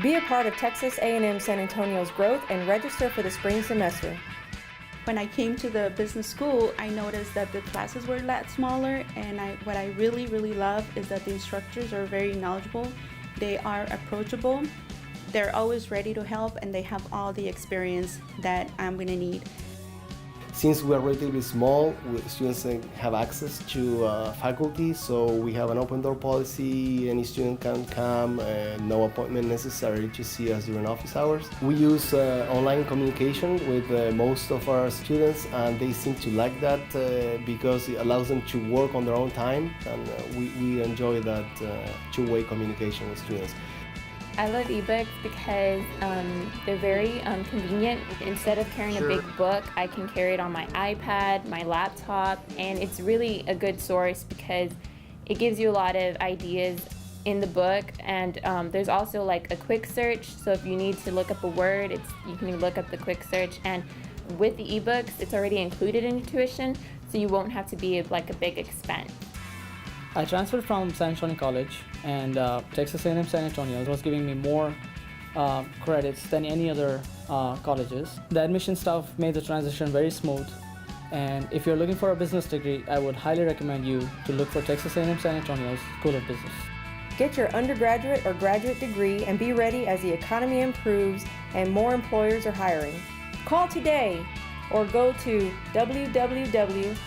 Be a part of Texas A&M San Antonio's growth and register for the spring semester. When I came to the business school, I noticed that the classes were a lot smaller, and what I really love is that the instructors are very knowledgeable. They are approachable. They're always ready to help, and they have all the experience that I'm going to need. Since we are relatively small, students have access to faculty, so we have an open door policy. Any student can come, no appointment necessary to see us during office hours. We use online communication with most of our students, and they seem to like that because it allows them to work on their own time, and we enjoy that two-way communication with students. I love ebooks because they're very convenient. Instead of carrying a big book, I can carry it on my iPad, my laptop, and it's really a good source because it gives you a lot of ideas in the book, and there's also like a quick search, so if you need to look up a word, you can look up the quick search, and with the ebooks, it's already included in your tuition, so you won't have to be like a big expense. I transferred from San Antonio College, and Texas A&M San Antonio was giving me more credits than any other colleges. The admission staff made the transition very smooth, and if you're looking for a business degree, I would highly recommend you to look for Texas A&M San Antonio's School of Business. Get your undergraduate or graduate degree and be ready as the economy improves and more employers are hiring. Call today or go to www.tamusa.biz.